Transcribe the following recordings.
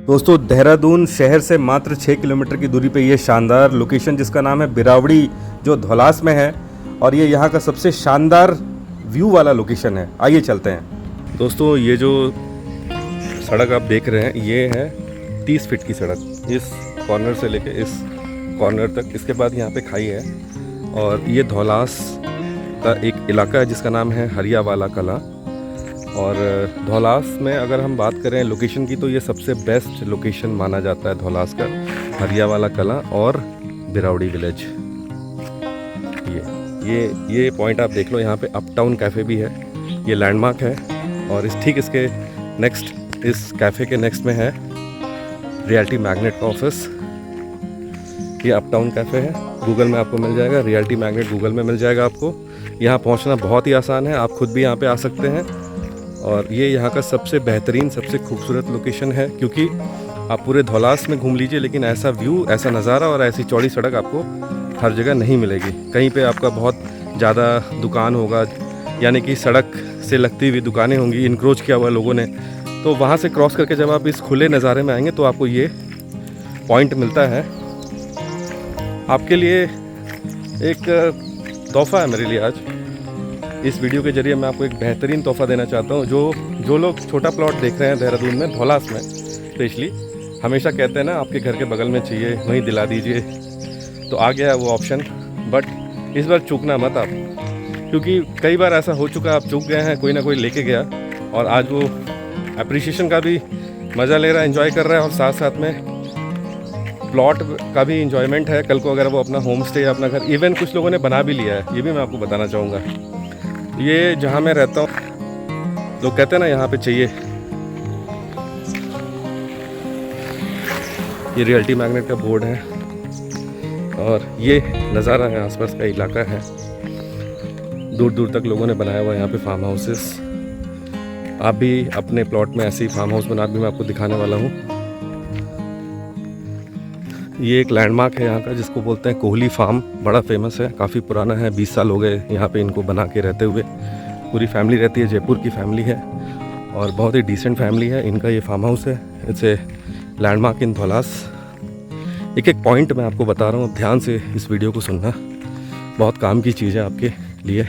दोस्तों देहरादून शहर से मात्र 6 किलोमीटर की दूरी पे ये शानदार लोकेशन जिसका नाम है बिरावड़ी, जो धौलास में है, और ये यहाँ का सबसे शानदार व्यू वाला लोकेशन है। आइए चलते हैं। दोस्तों ये जो सड़क आप देख रहे हैं ये है 30 फीट की सड़क, इस कॉर्नर से लेके इस कॉर्नर तक। इसके बाद यहाँ पे खाई है और ये धौलास का एक इलाका है जिसका नाम है हरियावाला कला। और धौलास में अगर हम बात करें लोकेशन की तो ये सबसे बेस्ट लोकेशन माना जाता है धौलास का, हरियावाला कला और बिरावड़ी विलेज। ये पॉइंट आप देख लो, यहाँ पे अपटाउन कैफ़े भी है, ये लैंडमार्क है। और ठीक इसके नेक्स्ट, इस कैफ़े के नेक्स्ट में है रियल्टी मैग्नेट का ऑफिस। ये अपटाउन कैफ़े है, गूगल में आपको मिल जाएगा, रियल्टी मैग्नेट गूगल में मिल जाएगा आपको। यहाँ पहुँचना बहुत ही आसान है, आप खुद भी यहाँ पे आ सकते हैं। और ये यहाँ का सबसे बेहतरीन, सबसे खूबसूरत लोकेशन है, क्योंकि आप पूरे धौलास में घूम लीजिए लेकिन ऐसा व्यू, ऐसा नज़ारा और ऐसी चौड़ी सड़क आपको हर जगह नहीं मिलेगी। कहीं पे आपका बहुत ज़्यादा दुकान होगा, यानी कि सड़क से लगती हुई दुकानें होंगी, इनक्रोच किया हुआ लोगों ने, तो वहाँ से क्रॉस करके जब आप इस खुले नज़ारे में आएंगे तो आपको ये पॉइंट मिलता है। आपके लिए एक तोहफ़ा है मेरे लिए आज। इस वीडियो के जरिए मैं आपको एक बेहतरीन तोहफ़ा देना चाहता हूँ। जो लोग छोटा प्लॉट देख रहे हैं देहरादून में, धौलास में स्पेशली, हमेशा कहते हैं ना आपके घर के बगल में चाहिए, वहीं दिला दीजिए, तो आ गया है वो ऑप्शन। बट इस बार चूकना मत आप, क्योंकि कई बार ऐसा हो चुका, आप चूक गए हैं, कोई ना कोई लेके गया और आज वो अप्रिशिएशन का भी मज़ा ले रहा है, एंजॉय कर रहा है, और साथ साथ में प्लॉट का भी इंजॉयमेंट है। कल को अगर वो अपना होम स्टे या अपना घर, इवन कुछ लोगों ने बना भी लिया है, ये भी मैं आपको बताना चाहूँगा। ये जहाँ मैं रहता हूँ, लोग कहते हैं ना यहाँ पे चाहिए, ये रियल्टी मैग्नेट का बोर्ड है और ये नज़ारा है, आसपास का इलाका है, दूर दूर तक लोगों ने बनाया हुआ है यहाँ पे फार्म हाउसेस। आप भी अपने प्लॉट में ऐसे ही फार्म हाउस बना, भी मैं आपको दिखाने वाला हूँ। ये एक लैंडमार्क है यहाँ का जिसको बोलते हैं कोहली फार्म, बड़ा फेमस है, काफ़ी पुराना है, 20 साल हो गए यहाँ पे इनको बना के रहते हुए। पूरी फैमिली रहती है, जयपुर की फैमिली है और बहुत ही डिसेंट फैमिली है। इनका ये फार्म हाउस है, इट्स ए लैंडमार्क इन धौलास। एक एक पॉइंट मैं आपको बता रहा हूँ, ध्यान से इस वीडियो को सुनना, बहुत काम की चीज़ है आपके लिए।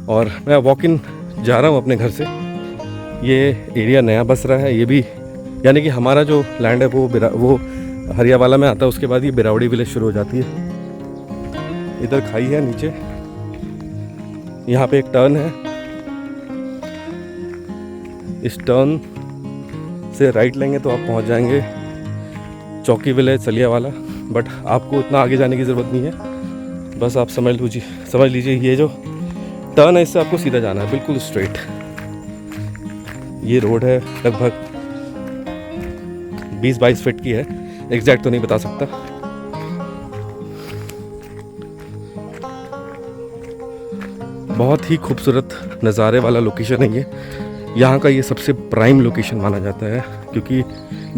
और मैं वॉक इन जा रहा हूँ अपने घर से। ये एरिया नया बस रहा है, ये भी, यानी कि हमारा जो लैंड है वो हरियावाला में आता है, उसके बाद ये बिरावड़ी विलेज शुरू हो जाती है। इधर खाई है नीचे, यहाँ पे एक टर्न है, इस टर्न से राइट लेंगे तो आप पहुँच जाएंगे चौकी विलेज सलियावाला। बट आपको इतना आगे जाने की ज़रूरत नहीं है, बस आप समझ लीजिए ये जो टर्न है इससे आपको सीधा जाना है, बिल्कुल स्ट्रेट। ये रोड है लगभग 20-22 फीट की है, एग्जैक्ट तो नहीं बता सकता। बहुत ही खूबसूरत नज़ारे वाला लोकेशन है ये। यहाँ का ये सबसे प्राइम लोकेशन माना जाता है, क्योंकि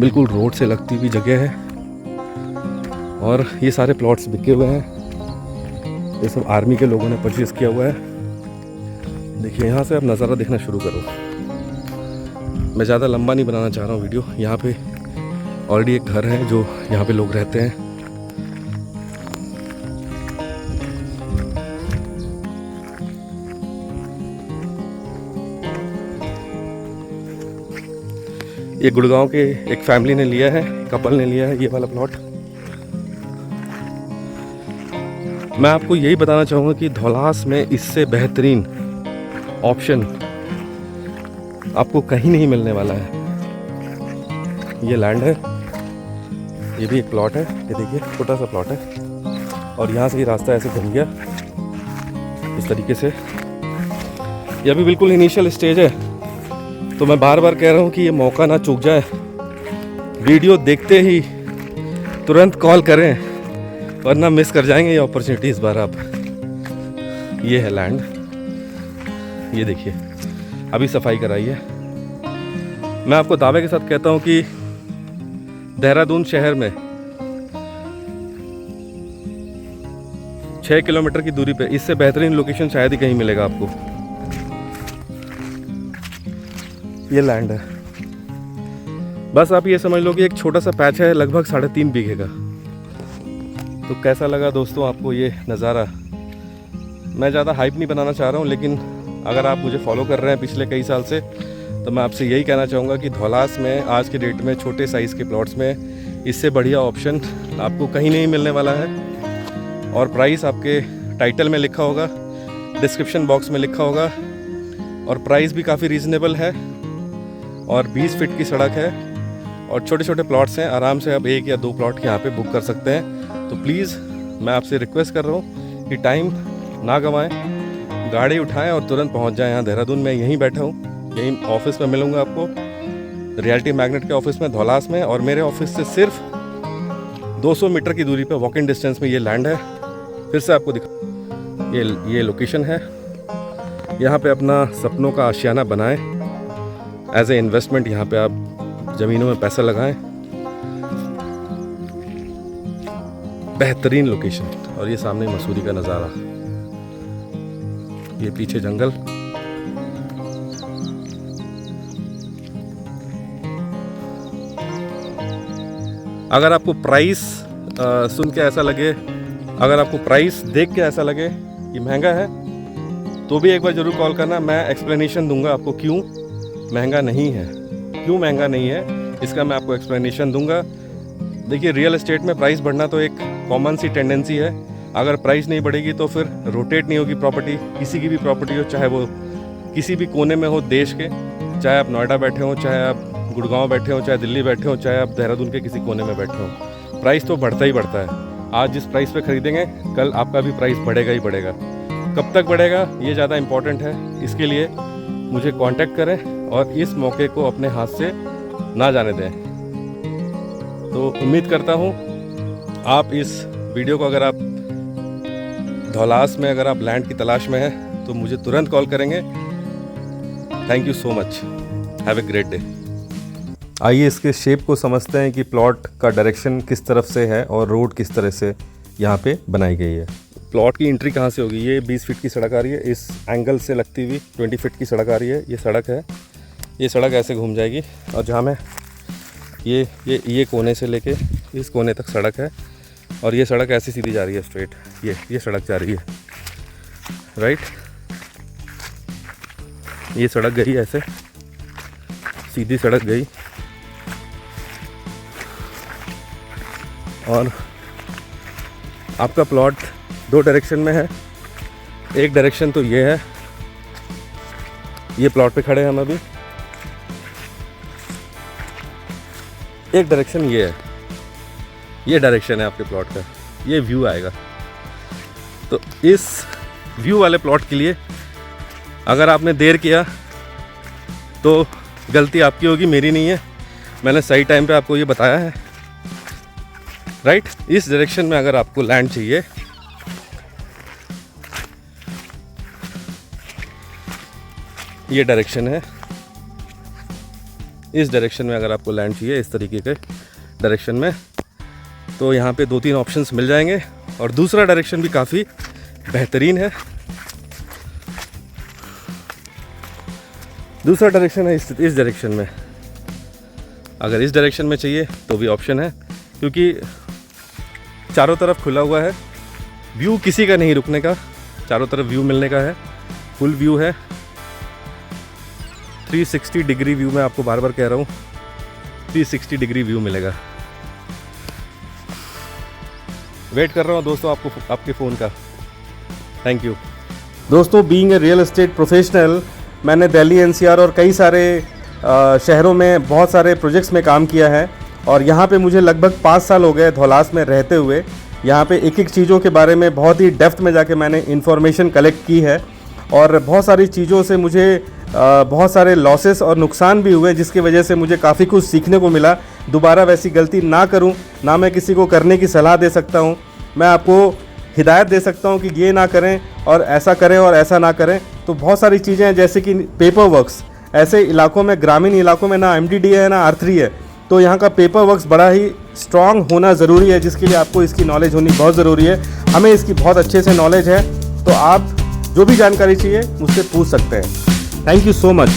बिल्कुल रोड से लगती हुई जगह है और ये सारे प्लॉट्स बिके हुए हैं। ये सब आर्मी के लोगों ने परचेज़ किया हुआ है। देखिए यहाँ से आप नज़ारा देखना शुरू करो। मैं ज़्यादा लंबा नहीं बनाना चाह रहा हूँ वीडियो। यहाँ पे ऑलरेडी एक घर है जो यहाँ पे लोग रहते हैं। ये गुड़गांव के एक फैमिली ने लिया है, कपल ने लिया है ये वाला प्लॉट। मैं आपको यही बताना चाहूँगा कि धौलास में इससे बेहतरीन ऑप्शन आपको कहीं नहीं मिलने वाला है। ये लैंड है, ये भी एक प्लॉट है, ये देखिए छोटा सा प्लॉट है और यहाँ से ये रास्ता ऐसे घूम गया इस तरीके से। ये अभी बिल्कुल इनिशियल स्टेज है, तो मैं बार बार कह रहा हूँ कि ये मौका ना चूक जाए। वीडियो देखते ही तुरंत कॉल करें वरना मिस कर जाएंगे ये अपॉर्चुनिटी इस बार आप। ये है लैंड, ये देखिए अभी सफाई कराई है। मैं आपको दावे के साथ कहता हूँ कि देहरादून शहर में 6 किलोमीटर की दूरी पे इससे बेहतरीन लोकेशन शायद ही कहीं मिलेगा आपको। ये लैंड है, बस आप ये समझ लो कि एक छोटा सा पैच है लगभग 3.5 बीघे का। तो कैसा लगा दोस्तों आपको ये नज़ारा? मैं ज़्यादा हाइप नहीं बनाना चाह रहा हूँ, लेकिन अगर आप मुझे फॉलो कर रहे हैं पिछले कई साल से, तो मैं आपसे यही कहना चाहूँगा कि धौलास में आज के डेट में छोटे साइज़ के प्लॉट्स में इससे बढ़िया ऑप्शन आपको कहीं नहीं मिलने वाला है। और प्राइस आपके टाइटल में लिखा होगा, डिस्क्रिप्शन बॉक्स में लिखा होगा, और प्राइस भी काफ़ी रीज़नेबल है, और 20 फीट की सड़क है, और छोटे छोटे प्लॉट्स हैं। आराम से आप 1 या 2 प्लॉट यहाँ पे बुक कर सकते हैं। तो प्लीज़ मैं आपसे रिक्वेस्ट कर रहा हूँ कि टाइम ना गंवाएं, गाड़ी उठाएं और तुरंत पहुँच जाएं यहाँ देहरादून में। यहीं बैठा हूँ, यहीं ऑफिस में मिलूँगा आपको, रियल्टी मैग्नेट के ऑफिस में धौलास में। और मेरे ऑफिस से सिर्फ 200 मीटर की दूरी पर वॉकिंग डिस्टेंस में ये लैंड है। फिर से आपको दिखा, ये लोकेशन है। यहाँ पे अपना सपनों का आशियाना बनाएं, एज ए इन्वेस्टमेंट यहाँ पे आप ज़मीनों में पैसा लगाएं। बेहतरीन लोकेशन। और ये सामने मसूरी का नज़ारा, ये पीछे जंगल। अगर आपको प्राइस सुन के ऐसा लगे, अगर आपको प्राइस देख के ऐसा लगे कि महंगा है, तो भी एक बार ज़रूर कॉल करना। मैं एक्सप्लेनेशन दूंगा आपको क्यों महंगा नहीं है, क्यों महंगा नहीं है, इसका मैं आपको एक्सप्लेनेशन दूंगा। देखिए, रियल एस्टेट में प्राइस बढ़ना तो एक कॉमन सी टेंडेंसी है। अगर प्राइस नहीं बढ़ेगी तो फिर रोटेट नहीं होगी प्रॉपर्टी, किसी की भी प्रॉपर्टी हो, चाहे वो किसी भी कोने में हो देश के, चाहे आप नोएडा बैठे हो, चाहे आप गुड़गांव बैठे हो, चाहे दिल्ली बैठे हो, चाहे आप देहरादून के किसी कोने में बैठे हो। प्राइस तो बढ़ता ही बढ़ता है। आज जिस प्राइस पे खरीदेंगे, कल आपका भी प्राइस बढ़ेगा ही बढ़ेगा। कब तक बढ़ेगा ये ज़्यादा इम्पॉर्टेंट है। इसके लिए मुझे कांटेक्ट करें और इस मौके को अपने हाथ से ना जाने दें। तो उम्मीद करता हूँ आप इस वीडियो को, अगर आप धौलास में अगर आप लैंड की तलाश में हैं, तो मुझे तुरंत कॉल करेंगे। Thank you so much, have a great day. आइए इसके शेप को समझते हैं कि प्लॉट का डायरेक्शन किस तरफ से है और रोड किस तरह से यहाँ पे बनाई गई है। प्लॉट की एंट्री कहाँ से होगी? ये 20 फीट की सड़क आ रही है, इस एंगल से लगती हुई 20 फीट की सड़क आ रही है। ये सड़क है, ये सड़क ऐसे घूम जाएगी, और जहाँ मैं ये कोने से लेके इस कोने तक सड़क है, और ये सड़क ऐसी सीधी जा रही है स्ट्रेट। ये सड़क जा रही है, राइट। ये सड़क गई ऐसे, सीधी सड़क गई, और आपका प्लॉट 2 डायरेक्शन में है। एक डायरेक्शन तो ये है, ये प्लॉट पे खड़े हैं हम अभी। एक डायरेक्शन ये है, ये डायरेक्शन है आपके प्लॉट का, ये व्यू आएगा। तो इस व्यू वाले प्लॉट के लिए अगर आपने देर किया तो गलती आपकी होगी, मेरी नहीं है। मैंने सही टाइम पे आपको ये बताया है, राइट। इस डायरेक्शन में अगर आपको लैंड चाहिए, ये डायरेक्शन है, इस डायरेक्शन में अगर आपको लैंड चाहिए, इस तरीके के डायरेक्शन में, तो यहाँ पे 2-3 ऑप्शंस मिल जाएंगे। और दूसरा डायरेक्शन भी काफ़ी बेहतरीन है। दूसरा डायरेक्शन है इस डायरेक्शन में। अगर इस डायरेक्शन में चाहिए तो भी ऑप्शन है, क्योंकि चारों तरफ खुला हुआ है। व्यू किसी का नहीं रुकने का, चारों तरफ व्यू मिलने का है। फुल व्यू है, 360 डिग्री व्यू। मैं आपको बार बार कह रहा हूँ, 360 डिग्री व्यू मिलेगा। वेट कर रहा हूँ दोस्तों आपके फ़ोन का। थैंक यू दोस्तों। Being a real estate professional, मैंने दिल्ली एनसीआर और कई सारे शहरों में बहुत सारे प्रोजेक्ट्स में काम किया है, और यहाँ पे मुझे लगभग 5 साल हो गए धौलास में रहते हुए। यहाँ पे एक चीज़ों के बारे में बहुत ही डेप्थ में जाके मैंने इन्फॉर्मेशन कलेक्ट की है, और बहुत सारी चीज़ों से मुझे बहुत सारे लॉसेस और नुकसान भी हुए, जिसकी वजह से मुझे काफ़ी कुछ सीखने को मिला। दोबारा वैसी गलती ना करूं, ना मैं किसी को करने की सलाह दे सकता हूं। मैं आपको हिदायत दे सकता हूं कि ये ना करें और ऐसा करें और ऐसा ना करें। तो बहुत सारी चीज़ें हैं, जैसे कि पेपर वर्क्स। ऐसे इलाकों में, ग्रामीण इलाकों में ना MDD है ना R3 है, तो यहाँ का पेपर वर्क्स बड़ा ही स्ट्रॉन्ग होना ज़रूरी है, जिसके लिए आपको इसकी नॉलेज होनी बहुत ज़रूरी है। हमें इसकी बहुत अच्छे से नॉलेज है, तो आप जो भी जानकारी चाहिए मुझसे पूछ सकते हैं। Thank you so much.